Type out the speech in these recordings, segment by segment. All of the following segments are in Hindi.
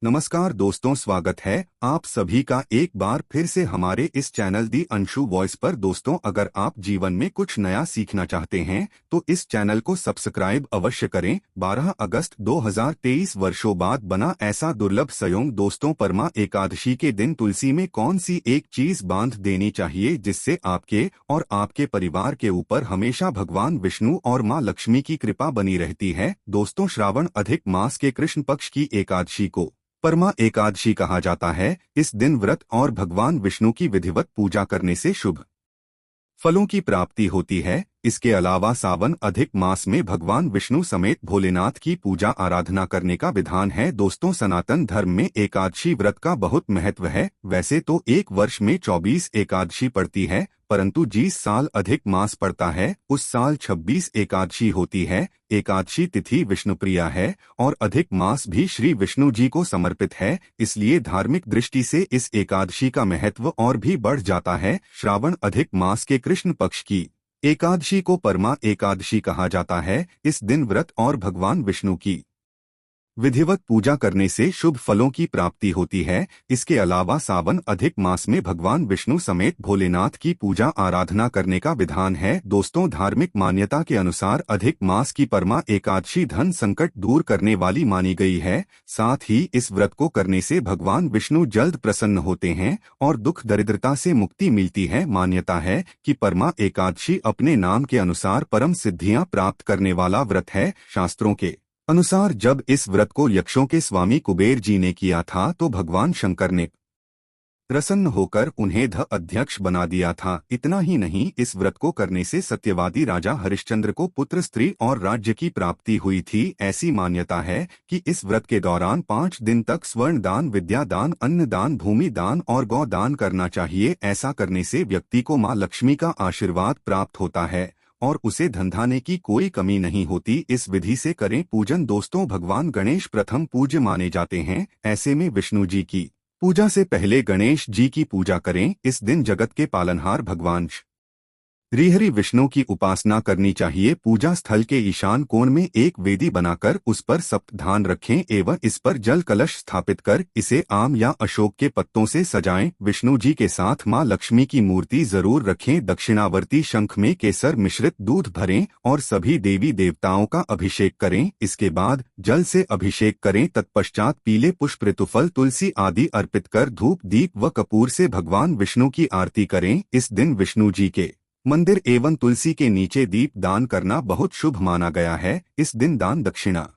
नमस्कार दोस्तों, स्वागत है आप सभी का एक बार फिर से हमारे इस चैनल दी अंशु वॉइस पर। दोस्तों, अगर आप जीवन में कुछ नया सीखना चाहते हैं तो इस चैनल को सब्सक्राइब अवश्य करें। 12 अगस्त 2023 वर्षों बाद बना ऐसा दुर्लभ संयोग। दोस्तों, परमा एकादशी के दिन तुलसी में कौन सी एक चीज बांध देनी चाहिए जिससे आपके और आपके परिवार के ऊपर हमेशा भगवान विष्णु और माँ लक्ष्मी की कृपा बनी रहती है। दोस्तों, श्रावण अधिक मास के कृष्ण पक्ष की एकादशी को परमा एकादशी कहा जाता है। इस दिन व्रत और भगवान विष्णु की विधिवत पूजा करने से शुभ फलों की प्राप्ति होती है। इसके अलावा सावन अधिक मास में भगवान विष्णु समेत भोलेनाथ की पूजा आराधना करने का विधान है। दोस्तों, सनातन धर्म में एकादशी व्रत का बहुत महत्व है। वैसे तो एक वर्ष में 24 एकादशी पड़ती है, परंतु जिस साल अधिक मास पड़ता है उस साल 26 एकादशी होती है। एकादशी तिथि विष्णुप्रिया है और अधिक मास भी श्री विष्णु जी को समर्पित है, इसलिए धार्मिक दृष्टि से इस एकादशी का महत्व और भी बढ़ जाता है। श्रावण अधिक मास के कृष्ण पक्ष की एकादशी को परमा एकादशी कहा जाता है। इस दिन व्रत और भगवान विष्णु की विधिवत पूजा करने से शुभ फलों की प्राप्ति होती है। इसके अलावा सावन अधिक मास में भगवान विष्णु समेत भोलेनाथ की पूजा आराधना करने का विधान है। दोस्तों, धार्मिक मान्यता के अनुसार अधिक मास की परमा एकादशी धन संकट दूर करने वाली मानी गई है। साथ ही इस व्रत को करने से भगवान विष्णु जल्द प्रसन्न होते हैं और दुख दरिद्रता से मुक्ति मिलती है। मान्यता है कि परमा एकादशी अपने नाम के अनुसार परम सिद्धियां प्राप्त करने वाला व्रत है। शास्त्रों के अनुसार जब इस व्रत को यक्षों के स्वामी कुबेर जी ने किया था तो भगवान शंकर ने प्रसन्न होकर उन्हें अध्यक्ष बना दिया था। इतना ही नहीं, इस व्रत को करने से सत्यवादी राजा हरिश्चंद्र को पुत्र, स्त्री और राज्य की प्राप्ति हुई थी। ऐसी मान्यता है कि इस व्रत के दौरान 5 दिन तक स्वर्ण दान, विद्या दान, अन्न दान, भूमि दान और गौ दान करना चाहिए। ऐसा करने से व्यक्ति को माँ लक्ष्मी का आशीर्वाद प्राप्त होता है और उसे धन-धान्य की कोई कमी नहीं होती। इस विधि से करें पूजन। दोस्तों, भगवान गणेश प्रथम पूज्य माने जाते हैं। ऐसे में विष्णु जी की पूजा से पहले गणेश जी की पूजा करें। इस दिन जगत के पालनहार भगवान श्रीहरि विष्णु की उपासना करनी चाहिए। पूजा स्थल के ईशान कोण में एक वेदी बनाकर उस पर सप्तधान रखें एवं इस पर जल कलश स्थापित कर इसे आम या अशोक के पत्तों से सजाएं। विष्णु जी के साथ मां लक्ष्मी की मूर्ति जरूर रखें। दक्षिणावर्ती शंख में केसर मिश्रित दूध भरें और सभी देवी देवताओं का अभिषेक करें। इसके बाद जल से अभिषेक करें। तत्पश्चात पीले पुष्प, ऋतुफल, तुलसी आदि अर्पित कर धूप, दीप व कपूर से भगवान विष्णु की आरती करें। इस दिन विष्णु जी के मंदिर एवं तुलसी के नीचे दीप दान करना बहुत शुभ माना गया है। इस दिन दान दक्षिणा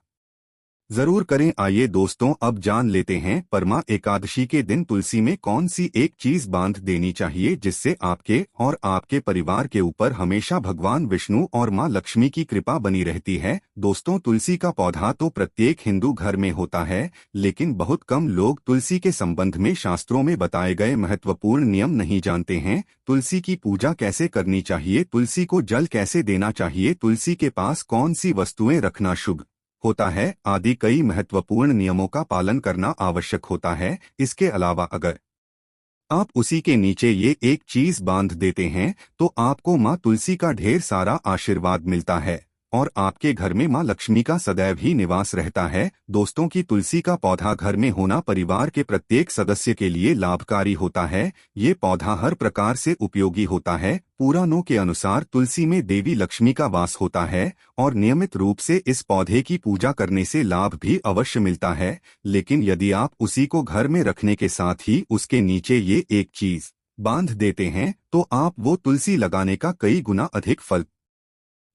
जरूर करें। आइए दोस्तों, अब जान लेते हैं परमा एकादशी के दिन तुलसी में कौन सी एक चीज बांध देनी चाहिए जिससे आपके और आपके परिवार के ऊपर हमेशा भगवान विष्णु और मां लक्ष्मी की कृपा बनी रहती है। दोस्तों, तुलसी का पौधा तो प्रत्येक हिंदू घर में होता है, लेकिन बहुत कम लोग तुलसी के संबंध में शास्त्रों में बताए गए महत्वपूर्ण नियम नहीं जानते हैं। तुलसी की पूजा कैसे करनी चाहिए, तुलसी को जल कैसे देना चाहिए, तुलसी के पास कौन सी वस्तुएं रखना शुभ होता है आदि कई महत्वपूर्ण नियमों का पालन करना आवश्यक होता है। इसके अलावा अगर आप उसी के नीचे ये एक चीज बांध देते हैं तो आपको माँ तुलसी का ढेर सारा आशीर्वाद मिलता है और आपके घर में माँ लक्ष्मी का सदैव ही निवास रहता है। दोस्तों, की तुलसी का पौधा घर में होना परिवार के प्रत्येक सदस्य के लिए लाभकारी होता है। ये पौधा हर प्रकार से उपयोगी होता है। पुराणों के अनुसार तुलसी में देवी लक्ष्मी का वास होता है और नियमित रूप से इस पौधे की पूजा करने से लाभ भी अवश्य मिलता है। लेकिन यदि आप उसी को घर में रखने के साथ ही उसके नीचे ये एक चीज बांध देते हैं तो आप वो तुलसी लगाने का कई गुना अधिक फल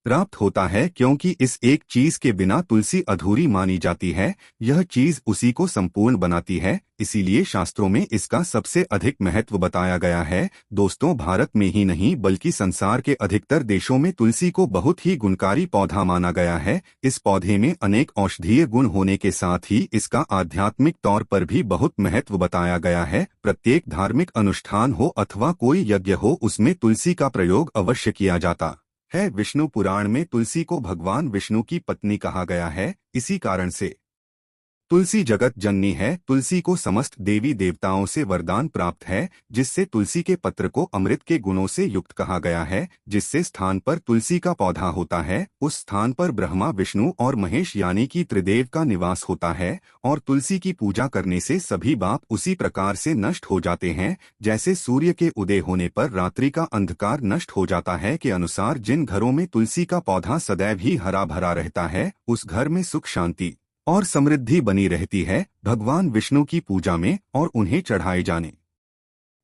प्राप्त होता है, क्योंकि इस एक चीज के बिना तुलसी अधूरी मानी जाती है। यह चीज उसी को संपूर्ण बनाती है, इसीलिए शास्त्रों में इसका सबसे अधिक महत्व बताया गया है। दोस्तों, भारत में ही नहीं बल्कि संसार के अधिकतर देशों में तुलसी को बहुत ही गुणकारी पौधा माना गया है। इस पौधे में अनेक औषधीय गुण होने के साथ ही इसका आध्यात्मिक तौर पर भी बहुत महत्व बताया गया है। प्रत्येक धार्मिक अनुष्ठान हो अथवा कोई यज्ञ हो, उसमें तुलसी का प्रयोग अवश्य किया जाता है। विष्णु पुराण में तुलसी को भगवान विष्णु की पत्नी कहा गया है। इसी कारण से तुलसी जगत जननी है। तुलसी को समस्त देवी देवताओं से वरदान प्राप्त है, जिससे तुलसी के पत्र को अमृत के गुणों से युक्त कहा गया है। जिससे स्थान पर तुलसी का पौधा होता है, उस स्थान पर ब्रह्मा, विष्णु और महेश यानी कि त्रिदेव का निवास होता है। और तुलसी की पूजा करने से सभी पाप उसी प्रकार से नष्ट हो जाते हैं, जैसे सूर्य के उदय होने पर रात्रि का अंधकार नष्ट हो जाता है के अनुसार जिन घरों में तुलसी का पौधा सदैव ही हरा भरा रहता है, उस घर में सुख, शांति और समृद्धि बनी रहती है। भगवान विष्णु की पूजा में और उन्हें चढ़ाए जाने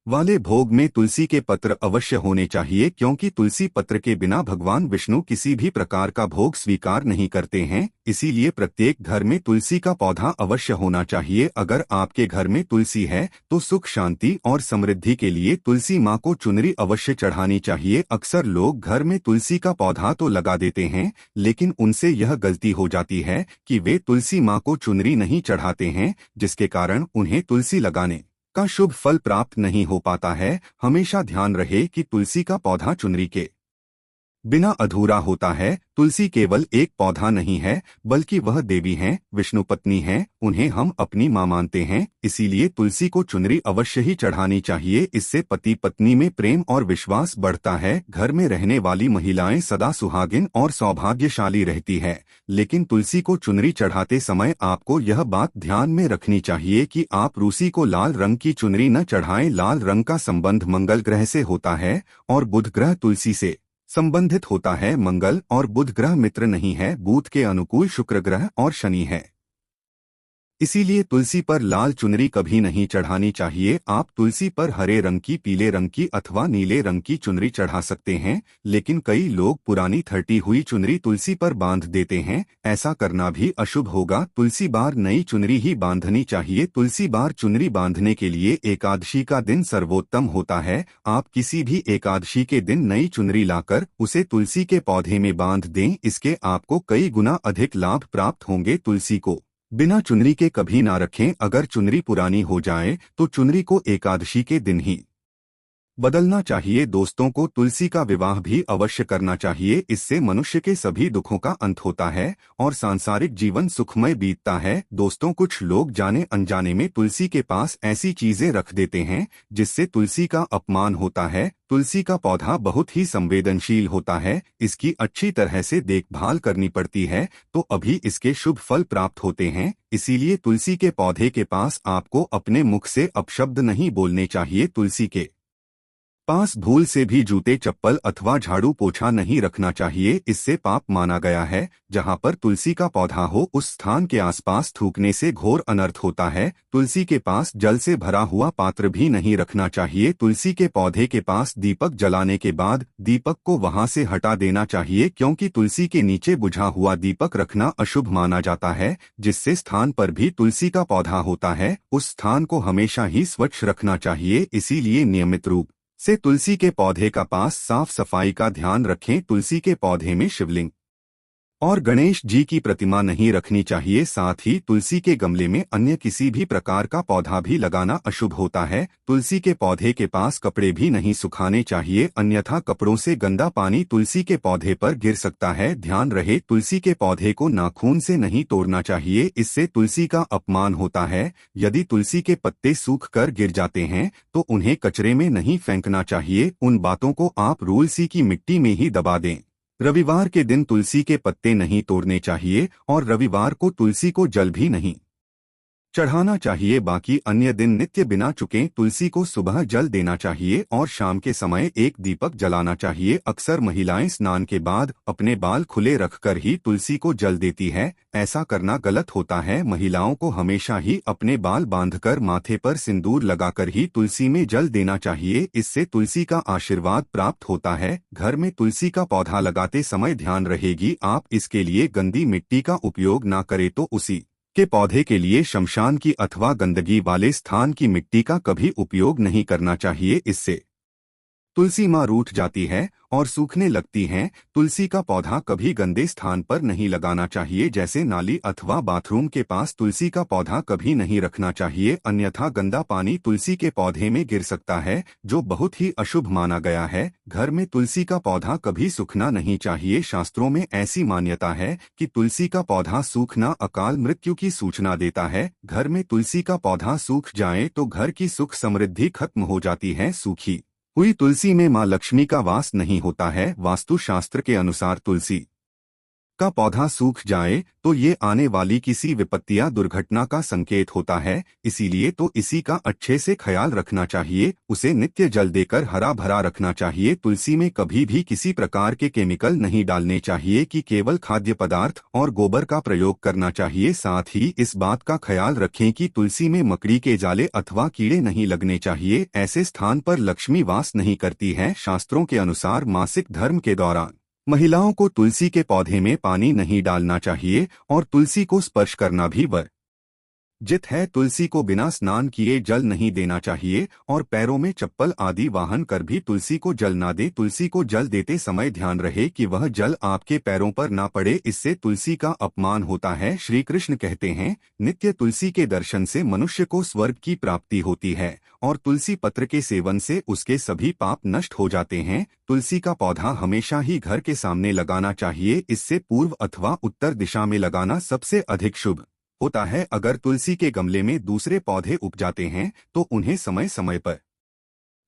वाले भोग में तुलसी के पत्र अवश्य होने चाहिए, क्योंकि तुलसी पत्र के बिना भगवान विष्णु किसी भी प्रकार का भोग स्वीकार नहीं करते हैं। इसीलिए प्रत्येक घर में तुलसी का पौधा अवश्य होना चाहिए। अगर आपके घर में तुलसी है तो सुख, शांति और समृद्धि के लिए तुलसी माँ को चुनरी अवश्य चढ़ानी चाहिए। अक्सर लोग घर में तुलसी का पौधा तो लगा देते हैं, लेकिन उनसे यह गलती हो जाती है कि वे तुलसी माँ को चुनरी नहीं चढ़ाते हैं, जिसके कारण उन्हें तुलसी लगाने का शुभ फल प्राप्त नहीं हो पाता है। हमेशा ध्यान रहे कि तुलसी का पौधा चुनरी के बिना अधूरा होता है। तुलसी केवल एक पौधा नहीं है, बल्कि वह देवी हैं, विष्णु पत्नी हैं, उन्हें हम अपनी मां मानते हैं। इसीलिए तुलसी को चुनरी अवश्य ही चढ़ानी चाहिए। इससे पति पत्नी में प्रेम और विश्वास बढ़ता है। घर में रहने वाली महिलाएं सदा सुहागिन और सौभाग्यशाली रहती है। लेकिन तुलसी को चुनरी चढ़ाते समय आपको यह बात ध्यान में रखनी चाहिए कि आप रूसी को लाल रंग की चुनरी न चढ़ाएं। लाल रंग का संबंध मंगल ग्रह से होता है और बुध ग्रह तुलसी से संबंधित होता है। मंगल और बुध ग्रह मित्र नहीं है। बुध के अनुकूल शुक्र ग्रह और शनि है। इसीलिए तुलसी पर लाल चुनरी कभी नहीं चढ़ानी चाहिए। आप तुलसी पर हरे रंग की, पीले रंग की अथवा नीले रंग की चुनरी चढ़ा सकते हैं, लेकिन कई लोग पुरानी थटी हुई चुनरी तुलसी पर बांध देते हैं। ऐसा करना भी अशुभ होगा। तुलसी बार नई चुनरी ही बांधनी चाहिए। तुलसी बार चुनरी बांधने के लिए एकादशी का दिन सर्वोत्तम होता है। आप किसी भी एकादशी के दिन नई चुनरी लाकर उसे तुलसी के पौधे में बांध दें। इसके आपको कई गुना अधिक लाभ प्राप्त होंगे। तुलसी को बिना चुनरी के कभी ना रखें। अगर चुनरी पुरानी हो जाए तो चुनरी को एकादशी के दिन ही बदलना चाहिए। दोस्तों को तुलसी का विवाह भी अवश्य करना चाहिए। इससे मनुष्य के सभी दुखों का अंत होता है और सांसारिक जीवन सुखमय बीतता है। दोस्तों, कुछ लोग जाने अनजाने में तुलसी के पास ऐसी चीजें रख देते हैं जिससे तुलसी का अपमान होता है। तुलसी का पौधा बहुत ही संवेदनशील होता है। इसकी अच्छी तरह से देखभाल करनी पड़ती है तो अभी इसके शुभ फल प्राप्त होते हैं। इसीलिए तुलसी के पौधे के पास आपको अपने मुख से अपशब्द नहीं बोलने चाहिए। तुलसी के पास भूल से भी जूते, चप्पल अथवा झाड़ू पोछा नहीं रखना चाहिए। इससे पाप माना गया है। जहां पर तुलसी का पौधा हो उस स्थान के आसपास थूकने से घोर अनर्थ होता है। तुलसी के पास जल से भरा हुआ पात्र भी नहीं रखना चाहिए। तुलसी के पौधे के पास दीपक जलाने के बाद दीपक को वहां से हटा देना चाहिए, क्योंकि तुलसी के नीचे बुझा हुआ दीपक रखना अशुभ माना जाता है। जिससे स्थान पर भी तुलसी का पौधा होता है उस स्थान को हमेशा ही स्वच्छ रखना चाहिए। इसीलिए नियमित रूप से तुलसी के पौधे का पास साफ सफाई का ध्यान रखें। तुलसी के पौधे में शिवलिंग और गणेश जी की प्रतिमा नहीं रखनी चाहिए। साथ ही तुलसी के गमले में अन्य किसी भी प्रकार का पौधा भी लगाना अशुभ होता है। तुलसी के पौधे के पास कपड़े भी नहीं सुखाने चाहिए, अन्यथा कपड़ों से गंदा पानी तुलसी के पौधे पर गिर सकता है। ध्यान रहे, तुलसी के पौधे को नाखून से नहीं तोड़ना चाहिए, इससे तुलसी का अपमान होता है। यदि तुलसी के पत्ते सूख कर गिर जाते हैं तो उन्हें कचरे में नहीं फेंकना चाहिए। उन बातों को आप तुलसी की मिट्टी में ही दबा दें। रविवार के दिन तुलसी के पत्ते नहीं तोड़ने चाहिए और रविवार को तुलसी को जल भी नहीं चढ़ाना चाहिए। बाकी अन्य दिन नित्य बिना चुके तुलसी को सुबह जल देना चाहिए और शाम के समय एक दीपक जलाना चाहिए। अक्सर महिलाएं स्नान के बाद अपने बाल खुले रखकर ही तुलसी को जल देती है। ऐसा करना गलत होता है। महिलाओं को हमेशा ही अपने बाल बांधकर माथे पर सिंदूर लगाकर ही तुलसी में जल देना चाहिए। इससे तुलसी का आशीर्वाद प्राप्त होता है। घर में तुलसी का पौधा लगाते समय ध्यान रहेगी आप इसके लिए गंदी मिट्टी का उपयोग ना करें तो उसी के पौधे के लिए शमशान की अथवा गंदगी वाले स्थान की मिट्टी का कभी उपयोग नहीं करना चाहिए। इससे तुलसी माँ रूठ जाती है और सूखने लगती हैं। तुलसी का पौधा कभी गंदे स्थान पर नहीं लगाना चाहिए, जैसे नाली अथवा बाथरूम के पास तुलसी का पौधा कभी नहीं रखना चाहिए, अन्यथा गंदा पानी तुलसी के पौधे में गिर सकता है, जो बहुत ही अशुभ माना गया है। घर में तुलसी का पौधा कभी सूखना नहीं चाहिए। शास्त्रों में ऐसी मान्यता है कि तुलसी का पौधा सूखना अकाल मृत्यु की सूचना देता है। घर में तुलसी का पौधा सूख जाए तो घर की सुख समृद्धि खत्म हो जाती है। सूखी हुई तुलसी में मां लक्ष्मी का वास नहीं होता है। वास्तु शास्त्र के अनुसार तुलसी का पौधा सूख जाए तो ये आने वाली किसी विपत्ति या दुर्घटना का संकेत होता है। इसीलिए तो इसी का अच्छे से ख्याल रखना चाहिए। उसे नित्य जल देकर हरा भरा रखना चाहिए। तुलसी में कभी भी किसी प्रकार के केमिकल नहीं डालने चाहिए कि केवल खाद्य पदार्थ और गोबर का प्रयोग करना चाहिए। साथ ही इस बात का ख्याल रखें कि तुलसी में मकड़ी के जाले अथवा कीड़े नहीं लगने चाहिए। ऐसे स्थान पर लक्ष्मी वास नहीं करती है। शास्त्रों के अनुसार मासिक धर्म के दौरान महिलाओं को तुलसी के पौधे में पानी नहीं डालना चाहिए और तुलसी को स्पर्श करना भी वर्जित है। तुलसी को बिना स्नान किए जल नहीं देना चाहिए और पैरों में चप्पल आदि वाहन कर भी तुलसी को जल ना दे। तुलसी को जल देते समय ध्यान रहे कि वह जल आपके पैरों पर ना पड़े, इससे तुलसी का अपमान होता है। श्री कृष्ण कहते हैं, नित्य तुलसी के दर्शन से मनुष्य को स्वर्ग की प्राप्ति होती है और तुलसी पत्र के सेवन से उसके सभी पाप नष्ट हो जाते हैं। तुलसी का पौधा हमेशा ही घर के सामने लगाना चाहिए। इससे पूर्व अथवा उत्तर दिशा में लगाना सबसे अधिक शुभ होता है। अगर तुलसी के गमले में दूसरे पौधे उग जाते हैं तो उन्हें समय समय पर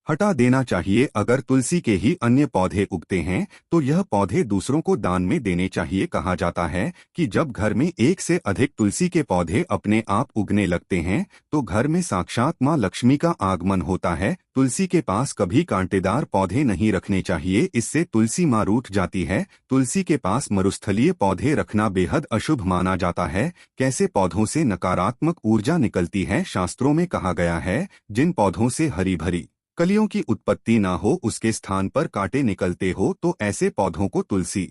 हटा देना चाहिए। अगर तुलसी के ही अन्य पौधे उगते हैं तो यह पौधे दूसरों को दान में देने चाहिए। कहा जाता है कि जब घर में एक से अधिक तुलसी के पौधे अपने आप उगने लगते हैं तो घर में साक्षात मां लक्ष्मी का आगमन होता है। तुलसी के पास कभी कांटेदार पौधे नहीं रखने चाहिए, इससे तुलसी मां रूठ जाती है। तुलसी के पास मरुस्थलीय पौधे रखना बेहद अशुभ माना जाता है। कैसे पौधों से नकारात्मक ऊर्जा निकलती है? शास्त्रों में कहा गया है, जिन पौधों से हरी भरी कलियों की उत्पत्ति ना हो, उसके स्थान पर कांटे निकलते हो, तो ऐसे पौधों को तुलसी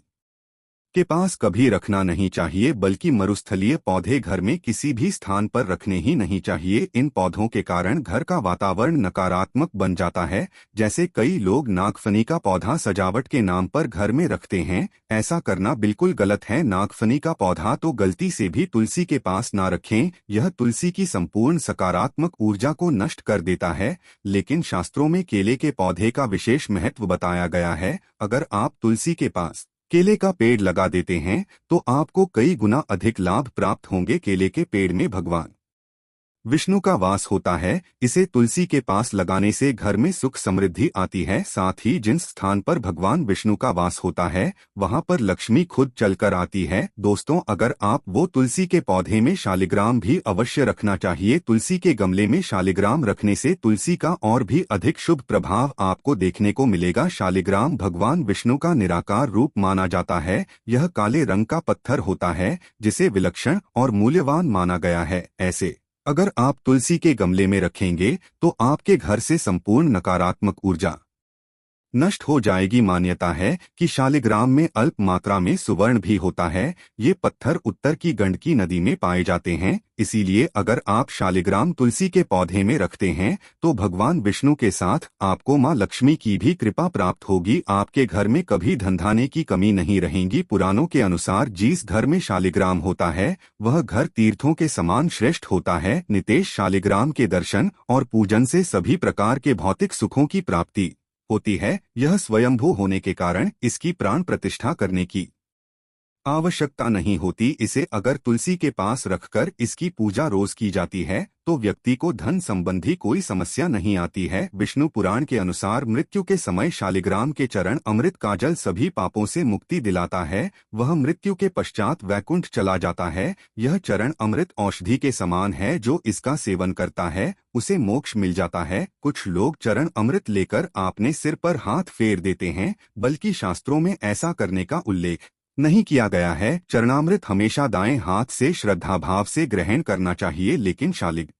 के पास कभी रखना नहीं चाहिए, बल्कि मरुस्थलीय पौधे घर में किसी भी स्थान पर रखने ही नहीं चाहिए। इन पौधों के कारण घर का वातावरण नकारात्मक बन जाता है। जैसे कई लोग नागफनी का पौधा सजावट के नाम पर घर में रखते हैं, ऐसा करना बिल्कुल गलत है। नागफनी का पौधा तो गलती से भी तुलसी के पास ना रखें, यह तुलसी की संपूर्ण सकारात्मक ऊर्जा को नष्ट कर देता है। लेकिन शास्त्रों में केले के पौधे का विशेष महत्व बताया गया है। अगर आप तुलसी के पास केले का पेड़ लगा देते हैं तो आपको कई गुना अधिक लाभ प्राप्त होंगे। केले के पेड़ में भगवान विष्णु का वास होता है। इसे तुलसी के पास लगाने से घर में सुख समृद्धि आती है। साथ ही जिस स्थान पर भगवान विष्णु का वास होता है वहां पर लक्ष्मी खुद चलकर आती है। दोस्तों, अगर आप वो तुलसी के पौधे में शालिग्राम भी अवश्य रखना चाहिए। तुलसी के गमले में शालिग्राम रखने से तुलसी का और भी अधिक शुभ प्रभाव आपको देखने को मिलेगा। शालिग्राम भगवान विष्णु का निराकार रूप माना जाता है। यह काले रंग का पत्थर होता है जिसे विलक्षण और मूल्यवान माना गया है। ऐसे अगर आप तुलसी के गमले में रखेंगे तो आपके घर से संपूर्ण नकारात्मक ऊर्जा नष्ट हो जाएगी। मान्यता है कि शालिग्राम में अल्प मात्रा में सुवर्ण भी होता है। ये पत्थर उत्तर की गंडकी नदी में पाए जाते हैं। इसीलिए अगर आप शालिग्राम तुलसी के पौधे में रखते हैं तो भगवान विष्णु के साथ आपको मां लक्ष्मी की भी कृपा प्राप्त होगी। आपके घर में कभी धनधान्य की कमी नहीं रहेगी। पुराणों के अनुसार जिस घर में शालिग्राम होता है वह घर तीर्थों के समान श्रेष्ठ होता है। नितेश, शालिग्राम के दर्शन और पूजन से सभी प्रकार के भौतिक सुखों की प्राप्ति होती है। यह स्वयंभू होने के कारण इसकी प्राण प्रतिष्ठा करने की आवश्यकता नहीं होती। इसे अगर तुलसी के पास रखकर इसकी पूजा रोज की जाती है तो व्यक्ति को धन संबंधी कोई समस्या नहीं आती है। विष्णु पुराण के अनुसार मृत्यु के समय शालिग्राम के चरण अमृत का जल सभी पापों से मुक्ति दिलाता है। वह मृत्यु के पश्चात वैकुंठ चला जाता है। यह चरण अमृत औषधि के समान है, जो इसका सेवन करता है उसे मोक्ष मिल जाता है। कुछ लोग चरण अमृत लेकर आपने सिर पर हाथ फेर देते हैं, बल्कि शास्त्रों में ऐसा करने का उल्लेख नहीं किया गया है। चरणामृत हमेशा दाएं हाथ से श्रद्धाभाव से ग्रहण करना चाहिए। लेकिन शालिग्राम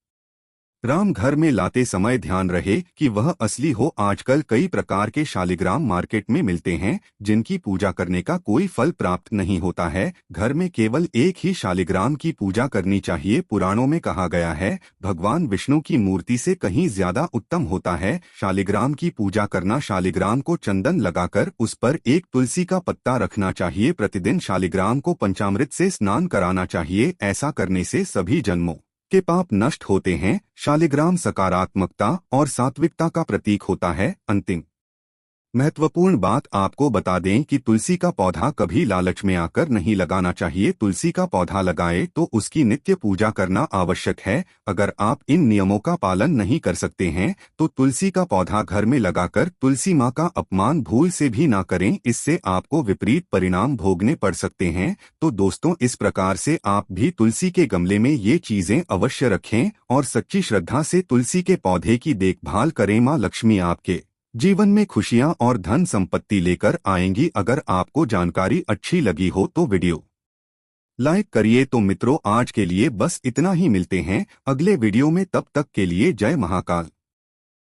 राम घर में लाते समय ध्यान रहे कि वह असली हो। आजकल कई प्रकार के शालिग्राम मार्केट में मिलते हैं जिनकी पूजा करने का कोई फल प्राप्त नहीं होता है। घर में केवल एक ही शालिग्राम की पूजा करनी चाहिए। पुराणों में कहा गया है भगवान विष्णु की मूर्ति से कहीं ज्यादा उत्तम होता है शालिग्राम की पूजा करना। शालिग्राम को चंदन लगाकर उस पर एक तुलसी का पत्ता रखना चाहिए। प्रतिदिन शालिग्राम को पंचामृत से स्नान कराना चाहिए। ऐसा करने से सभी जन्मों के पाप नष्ट होते हैं। शालिग्राम सकारात्मकता और सात्विकता का प्रतीक होता है। अंतिम महत्वपूर्ण बात आपको बता दें कि तुलसी का पौधा कभी लालच में आकर नहीं लगाना चाहिए। तुलसी का पौधा लगाए तो उसकी नित्य पूजा करना आवश्यक है। अगर आप इन नियमों का पालन नहीं कर सकते हैं तो तुलसी का पौधा घर में लगाकर तुलसी माँ का अपमान भूल से भी ना करें, इससे आपको विपरीत परिणाम भोगने पड़ सकते हैं। तो दोस्तों, इस प्रकार से आप भी तुलसी के गमले में ये चीजें अवश्य रखें और सच्ची श्रद्धा से तुलसी के पौधे की देखभाल करें। माँ लक्ष्मी आपके जीवन में खुशियां और धन संपत्ति लेकर आएंगी। अगर आपको जानकारी अच्छी लगी हो तो वीडियो लाइक करिए। तो मित्रों, आज के लिए बस इतना ही। मिलते हैं अगले वीडियो में, तब तक के लिए जय महाकाल।